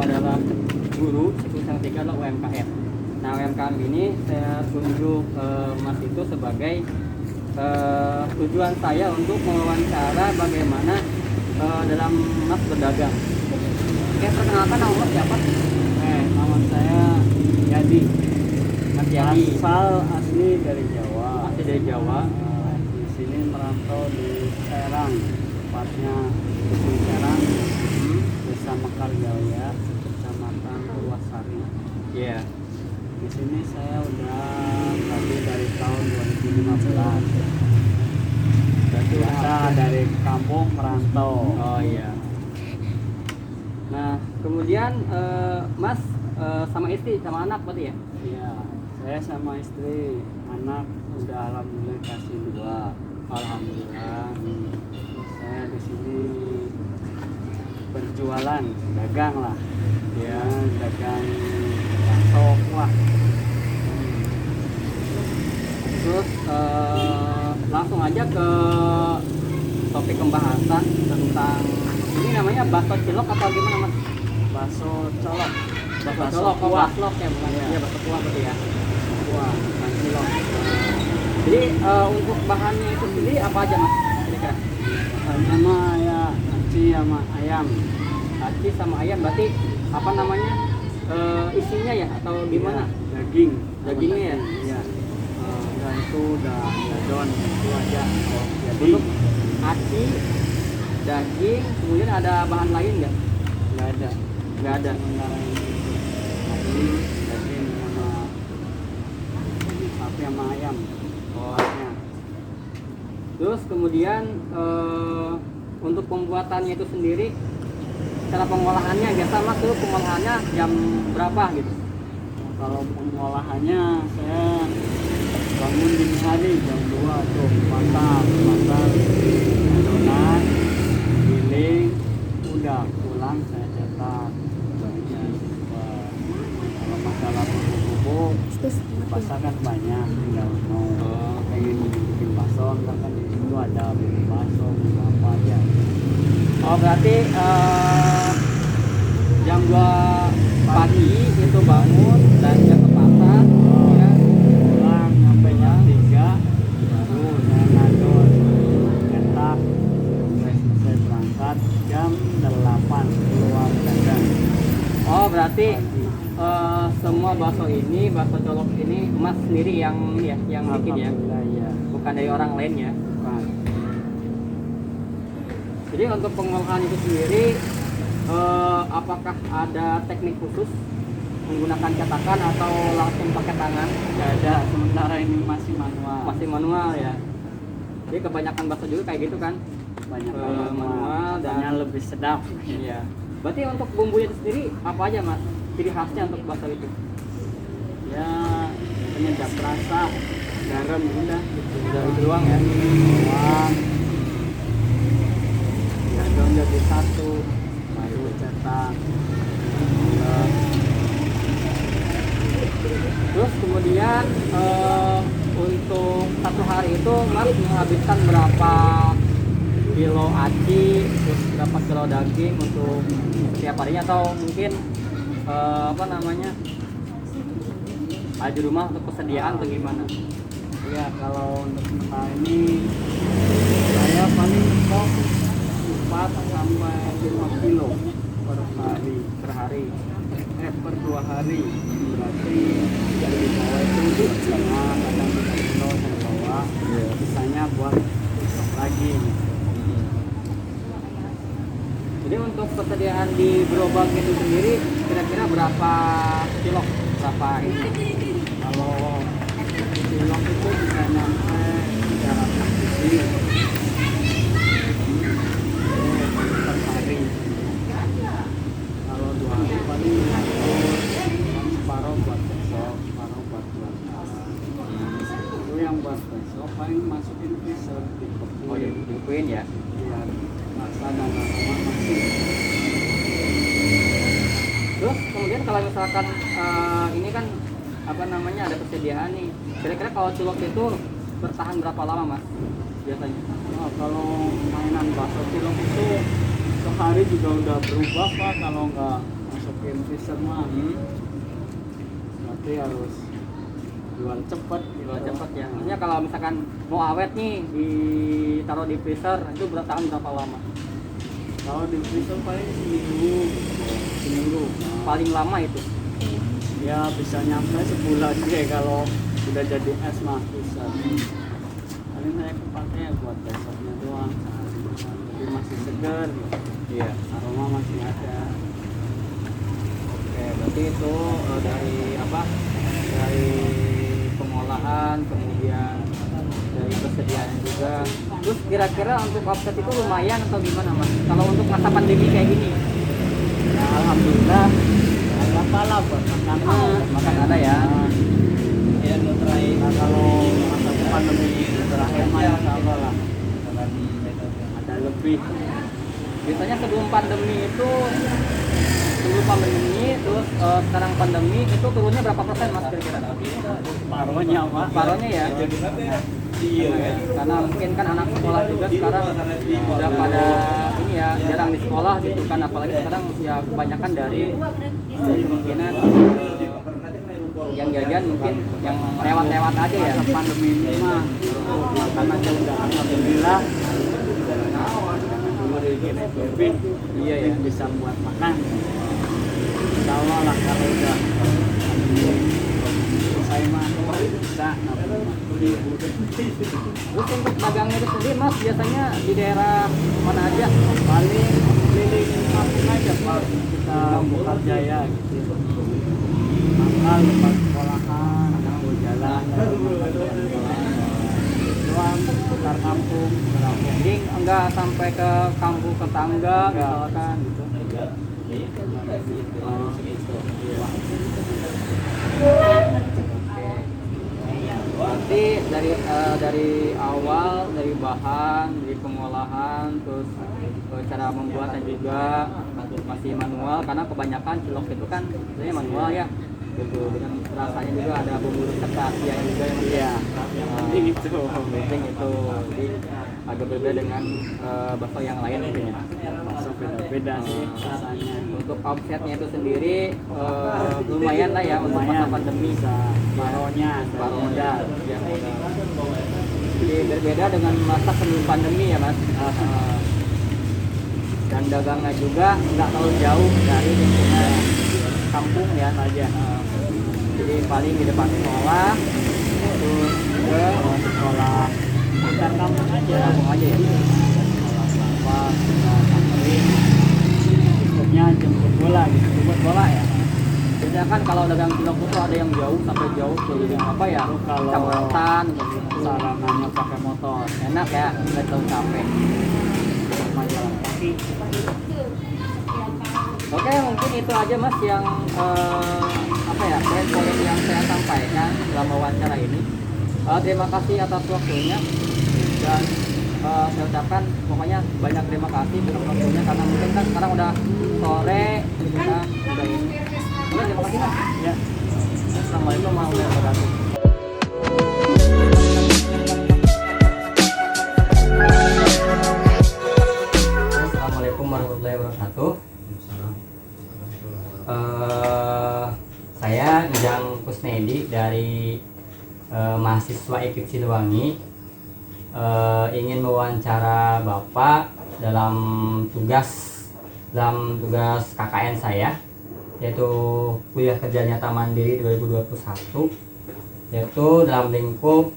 adalah guru, terus yang ketiga adalah UMKM. Nah, UMKM ini saya tunjuk Mas itu sebagai tujuan saya untuk mewawancara bagaimana dalam Mas berdagang. Oke, perkenalkan nama Mas siapa? Nama saya Yadi. Mas Yadi. Asal asli dari Jawa. Asli dari Jawa. Di sini merantau di Serang, tepatnya Dusun Serang, Desa Mekarjaya, Kecamatan Purwasari. Iya. Di sini saya udah lebih dari tahun 2015. Biasa dari kampung merantau. Oh iya. Nah, kemudian Mas sama istri sama anak berarti ya? Iya, saya sama istri, anak udah alhamdulillah kasih 2. Alhamdulillah. Terus saya di sini berjualan, dagang lah. Ya, dagang bakso kuah. Terus langsung aja ke topik pembahasan tentang ini namanya bakso cilok atau gimana Mas? Bakso colok. Bakso colok, oh kuah. baslok ya bukan? Iya. Iya, bakso kuah berarti ya. Kuah, bukan cilok. Jadi untuk bahannya itu sendiri apa aja Mas? Kira-kira? Sama ya aci sama ayam. Aci sama ayam berarti apa namanya? Isinya ya atau gimana? Iya, daging. Dagingnya ya? Iya. Ya itu udah don itu aja. Oh, jadi Untuk aci, daging, kemudian ada bahan lain nggak? nggak ada. Nggak ada. Sementara ini aci, daging sama daging sapi sama ayam. Oh. Kuahnya. Terus kemudian untuk pembuatannya itu sendiri, cara pengolahannya biasa Mas tuh pengolahannya jam berapa gitu? Kalau pengolahannya saya bangun dini hari jam 2 tuh masak adonan giling udah pulang saya cetak bagian kalau masalah bubuk pasar kan banyak tinggal mau pengen bikin bakso ntar kan di situ ada bumbu bakso bumbu apa aja. Oh berarti jam 2 pagi itu bangun dan ke pasar, ya. Pulang sampai jam 3 baru saya ngadon cetak selesai berangkat jam 8 keluar dagang. Oh berarti semua bakso ini, bakso colok ini Mas sendiri yang bikin ya, Alhamdulillah, ya. bukan dari orang lain ya. Bukan. Jadi untuk pengolahan itu sendiri, apakah ada teknik khusus menggunakan cetakan atau langsung pakai tangan? Nggak ada, sementara ini masih manual. Masih manual ya. Jadi kebanyakan bakso juga kayak gitu kan? Banyak manual dan dan lebih sedap. iya. Berarti untuk bumbunya itu sendiri apa aja Mas? Ciri khasnya untuk bakso itu? Ya penyedap rasa, garam udah gitu. Udah itu doang ya. Bawang, ya daun jadi satu, baru cetak. Terus kemudian untuk satu hari itu Mas menghabiskan berapa kilo aci, terus berapa kilo daging untuk setiap harinya atau mungkin apa namanya ada di rumah untuk persediaan atau gimana? Ya kalau untuk sementara ini saya paling stok 4 sampai 5 kilo per hari. Per 2 hari berarti dari bawah itu setengah kadang 3 kilo saya bawa, sisanya buat besok lagi. Jadi untuk persediaan di gerobak itu sendiri kira-kira berapa kilo? Berapa ini? Kalau kilo itu bisa nyampe 300 biji per hari. Kalau 2 hari paling separuh buat besok, separuh buat bulan. Itu yang buat besok paling masukin freezer Oh ya, dibekuin ya. biar rasa dan aroma masih. Terus kemudian kalau misalkan ini kan apa namanya ada persediaan nih, kira-kira kalau cilok itu bertahan berapa lama Mas biasanya? Oh, kalau mainan bakso cilok itu sehari juga udah berubah Pak kalau nggak masuk game freezer mah berarti harus jual cepet Jual cepat ya. Maksudnya kalau misalkan mau awet nih ditaruh di freezer itu bertahan berapa lama? kalau di freezer paling seminggu Paling lama itu. ya bisa nyampe sebulan deh kalau udah jadi es mah bisa paling saya kepake buat besoknya doang tapi masih segar Iya. aroma masih ada. Oke, berarti itu dari apa? Dari pengolahan, kemudian dari persediaan juga. Terus kira-kira untuk offset itu lumayan atau gimana mas? Kalau untuk masa pandemi kayak gini, Ya, alhamdulillah ada pala buat makanan makan ada ya. nah kalau masa pandemi terakhir mah ya Allah lah ada lebih Biasanya sebelum pandemi itu, terus sekarang pandemi itu turunnya berapa persen mas kira-kira? paruhnya mah Paruhnya ya. Karena mungkin kan anak sekolah juga sekarang udah pada ini ya jarang di sekolah gitu kan, apalagi sekarang ya kebanyakan dari kemungkinan yang jajan mungkin yang lewat-lewat aja ya. masa pandemi ini mah makanan aja udah alhamdulillah lebih Iya ya. bisa buat makan insya Allah lah kalau udah saya mah bisa Terus untuk dagangnya itu sendiri mas biasanya di daerah mana aja? paling keliling kampung aja pak kita buka jaya gitu mangkal tempat sekolahan mau jalan doang sekitar kampung Jadi enggak sampai ke kampung tetangga misalkan gitu. Berarti dari awal, dari bahan, dari pengolahan, terus cara membuatnya juga masih manual karena kebanyakan cilok itu kan sebenarnya manual ya. Gitu. Dengan rasanya juga ada bumbu resep rahasia juga yang iya penting itu penting itu. Jadi agak berbeda dengan bakso yang lain mungkin ya. masuk beda-beda sih rasanya Untuk omsetnya itu sendiri lumayan lah ya untuk masa pandemi. baronya Baronya ya mudah. Jadi berbeda dengan masa sebelum pandemi ya mas. Dan dagangnya juga nggak terlalu jauh dari lingkungan kampung ya saja. Jadi paling di depan sekolah, terus ke sekolah sekitar kampung aja ya. Apa samperin. maksudnya jemput bola gitu Jemput bola ya. Biasanya kan kalau dagang cilok itu ada yang jauh sampai jauh ke yang apa ya? Kalau Kecamatan gitu. sarananya pakai motor Enak ya, nggak terlalu capek. sama jalan kaki Oke, mungkin itu aja mas yang apa ya poin-poin yang saya sampaikan dalam wawancara ini. Terima kasih atas waktunya dan saya ucapkan pokoknya banyak terima kasih untuk waktunya karena mungkin kan sekarang udah sore gitu kan udah ini. Oke, terima kasih mas. ya Assalamualaikum warahmatullahi wabarakatuh. Assalamualaikum warahmatullahi wabarakatuh. Saya Njang Kusnedi dari mahasiswa IKIP Siliwangi, ingin mewawancara Bapak dalam tugas KKN saya, yaitu kuliah kerja nyata mandiri 2021, yaitu dalam lingkup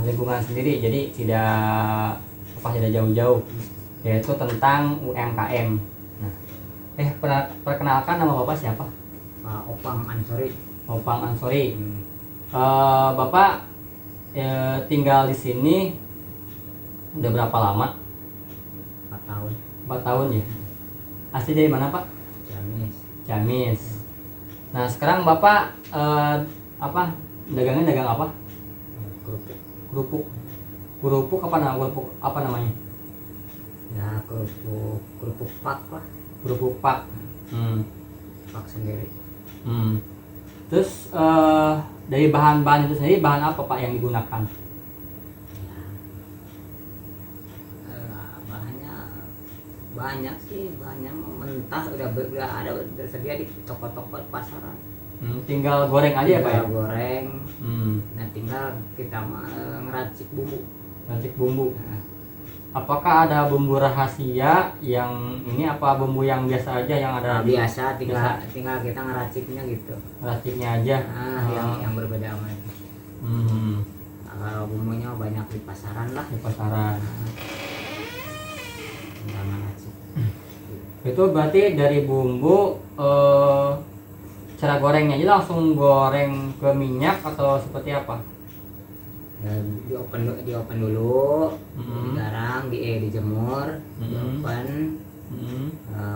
lingkungan sendiri, jadi tidak jauh-jauh, yaitu tentang UMKM. Nah, perkenalkan nama Bapak siapa? Pak Opang Ansori. Opang Ansori. Bapak tinggal di sini udah berapa lama? 4 tahun. 4 tahun ya. Asli dari mana Pak? Ciamis. Ciamis. Nah sekarang Bapak dagangnya dagang apa? Kerupuk. Kerupuk. Kerupuk apa namanya? Ya kerupuk pak lah. Kerupuk pak. Pak sendiri. Terus dari bahan-bahan itu sendiri bahan apa Pak yang digunakan? Ya. Bahannya banyak sih, banyak mentah udah ada udah tersedia di toko-toko pasaran. Tinggal goreng aja ya Pak ya? Tinggal goreng. Hmm. Nah tinggal kita ngeracik bumbu. Racik bumbu. Nah, Apakah ada bumbu rahasia yang ini apa bumbu yang biasa aja yang ada di biasa tinggal kita ngeraciknya gitu. raciknya aja? Nah, yang berbeda sama itu. Hmm. Nah, kalau bumbunya banyak di pasaran lah. Di pasaran. Tinggal ngeracik. Itu berarti dari bumbu cara gorengnya aja langsung goreng ke minyak atau seperti apa? Ya, di open dulu, Hmm. digarang, dijemur, di Hmm. open. Hmm.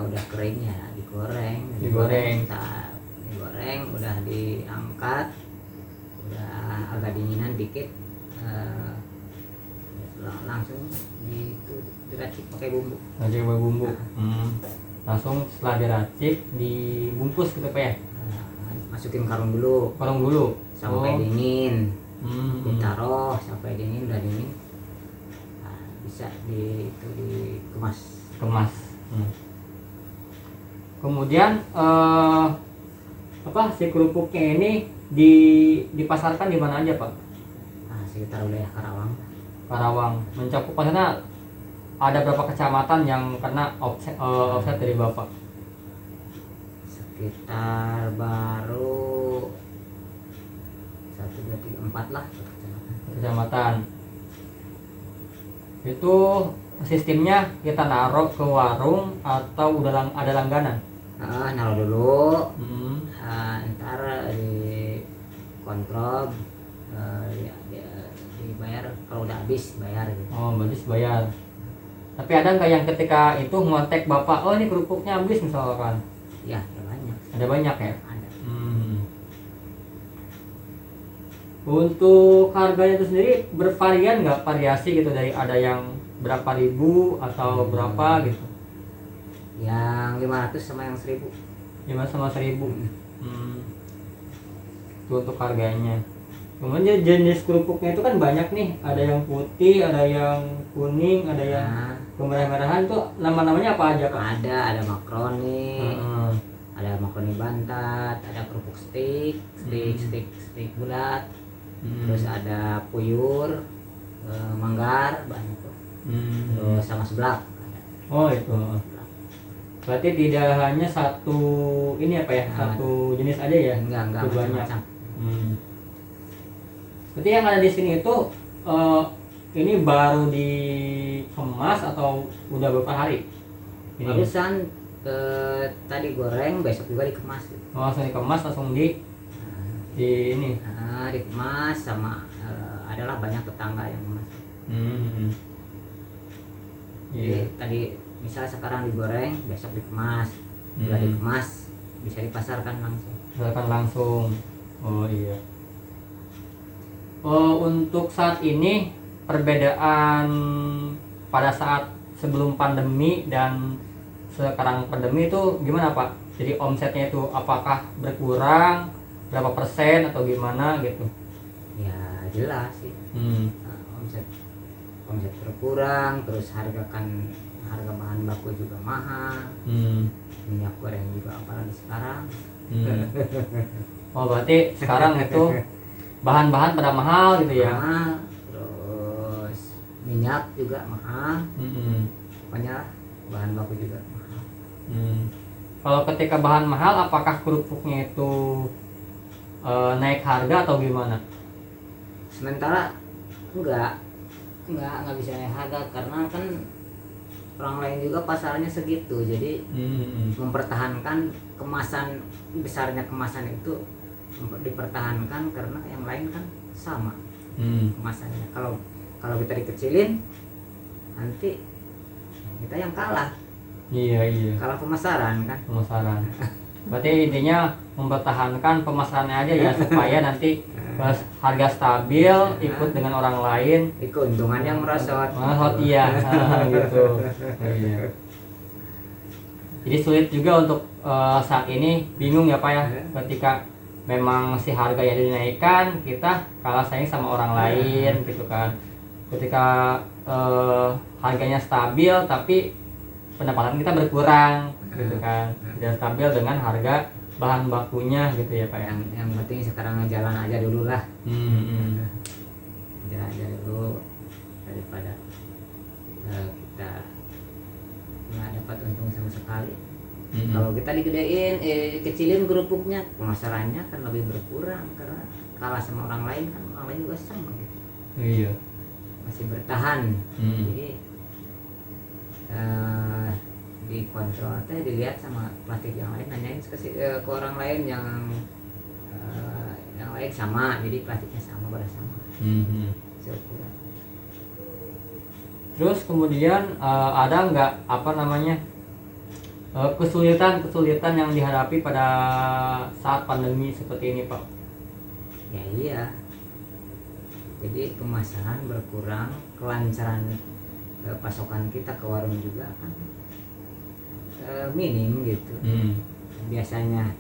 Udah kering ya digoreng. Digoreng. Digoreng, udah diangkat, udah agak dinginan dikit, langsung diracik pakai bumbu. Racik pakai bumbu. Langsung setelah diracik dibungkus gitu Pak ya? Masukin karung dulu Karung dulu. sampai dingin. Hmm. Ditaruh sampai dingin, udah dingin. Nah, bisa dikemas. Kemas. Kemudian apa si kerupuknya ini dipasarkan di mana aja Pak? Nah, sekitar wilayah Karawang. Karawang. Mencakup pasarnya ada berapa kecamatan yang kena offset dari Bapak? Sekitar baru 1, 2, 3, 4 lah Kecamatan. Itu sistemnya kita naruh ke warung atau udah ada langganan? naruh dulu. Hmm. Ntar di kontrol, dibayar kalau udah habis bayar gitu. Oh, berarti bayar. Tapi ada nggak yang ketika itu ngontek Bapak, oh ini kerupuknya habis misalkan? Ya banyak, Ada banyak ya? ada. Untuk harganya itu sendiri bervarian nggak, variasi gitu dari ada yang berapa ribu atau berapa gitu? Yang 500 sama yang 1000. 5 sama 1000. Itu untuk harganya. Kemudian jenis kerupuknya itu kan banyak nih, ada yang putih, ada yang kuning, ada yang Nah, kemerah-merahan tuh nama-namanya apa aja Pak? ada makroni, Hmm. ada makroni bantat, ada kerupuk steak bulat, terus ada puyur, manggar banyak tuh. Terus sama seblak ada. Oh itu. Berarti tidak hanya satu ini apa ya, satu jenis aja ya? Enggak Itu banyak. macam-macam. Berarti yang ada di sini itu ini baru dikemas atau udah beberapa hari? Ini. Barusan tadi goreng, besok juga dikemas gitu. Oh, langsung dikemas langsung di ini. Dikemas sama adalah banyak tetangga yang kemas. Jadi tadi misalnya sekarang digoreng, besok dikemas, udah dikemas bisa dipasarkan langsung. Silakan langsung. Oh iya. Oh, untuk saat ini perbedaan pada saat sebelum pandemi dan sekarang pandemi itu gimana Pak? Jadi omsetnya itu apakah berkurang berapa persen atau gimana gitu? Ya jelas sih. Omset berkurang, terus harga bahan baku juga mahal, minyak goreng juga apalagi sekarang. Oh berarti sekarang itu bahan-bahan pada mahal gitu ya? Mahal, terus minyak juga mahal, banyak bahan baku juga mahal. Kalau ketika bahan mahal, apakah kerupuknya itu naik harga atau gimana? Sementara nggak bisa naik harga karena kan orang lain juga pasarnya segitu, jadi mempertahankan kemasan, besarnya kemasan itu dipertahankan karena yang lain kan sama kemasannya. Kalau kita dikecilin nanti kita yang kalah. Iya. Kalah pemasaran kan. Pemasaran. Berarti intinya mempertahankan pemasarannya aja ya supaya nanti pas harga stabil ikut dengan orang lain. Keuntungan yang merosot. Iya, gitu. Iya. Jadi sulit juga untuk saat ini, bingung ya Pak ya, ketika memang si harga yang dinaikkan kita kalah saing sama orang lain gitu kan. Ketika harganya stabil tapi pendapatan kita berkurang gitu kan, tidak stabil dengan harga bahan bakunya gitu ya Pak. Yang penting sekarang jalan aja dulu lah. Jalan aja dulu daripada kita nggak dapat untung sama sekali. Kalau kita digedein, kecilin kerupuknya, pemasarannya kan lebih berkurang karena kalah sama orang lain kan, orang lain juga sama gitu. Iya. Masih bertahan. Jadi dikontrol teh, dilihat sama plastik yang lain, nanyain ke orang lain yang lain sama, jadi plastiknya sama, pada sama. Seukuran. Terus kemudian ada nggak apa namanya kesulitan yang dihadapi pada saat pandemi seperti ini Pak? Ya iya. Jadi pemasaran berkurang, kelancaran pasokan kita ke warung juga kan minim gitu. Biasanya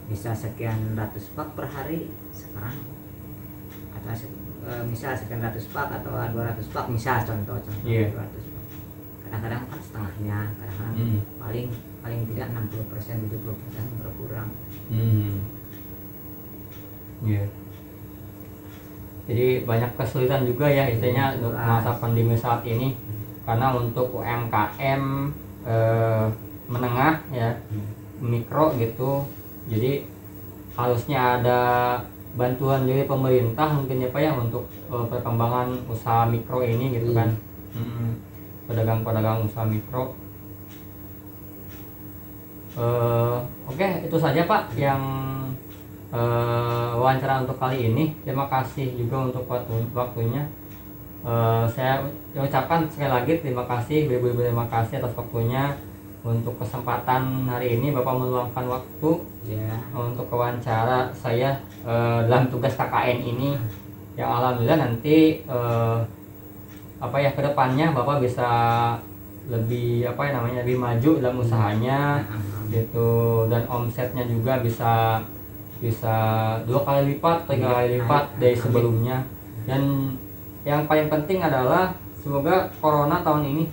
bisa sekian ratus pak per hari, sekarang atau misal sekian ratus pak atau 200 pak, misal contoh 200 pak. Kadang-kadang kan setengahnya, kadang-kadang paling tidak 60%, 70% berkurang. Jadi banyak kesulitan juga ya istilahnya untuk masa pandemi saat ini, karena untuk UMKM menengah ya, mikro gitu, jadi harusnya ada bantuan dari pemerintah mungkin ya Pak ya untuk perkembangan usaha mikro ini gitu kan. Pedagang-pedagang usaha mikro. Oke, itu saja Pak yang wawancara untuk kali ini. Terima kasih juga untuk waktunya. Saya ucapkan sekali lagi terima kasih, terima kasih atas waktunya. Untuk kesempatan hari ini Bapak meluangkan waktu untuk wawancara saya dalam tugas KKN ini, yang alhamdulillah nanti kedepannya Bapak bisa lebih lebih maju dalam usahanya gitu, dan omsetnya juga bisa 2 kali lipat, 3 kali lipat dari sebelumnya. Dan yang paling penting adalah semoga corona tahun ini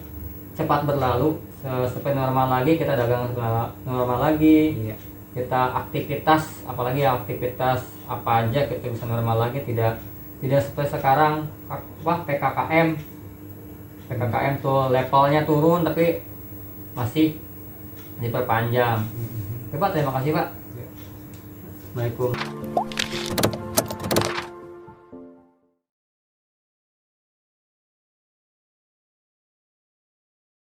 cepat berlalu, seperti normal lagi, kita dagang normal lagi, kita aktivitas, apalagi aktivitas apa aja kita bisa normal lagi, tidak seperti sekarang PKKM tuh levelnya turun tapi masih diperpanjang. Oke Pak, terima kasih Pak. Assalamualaikum.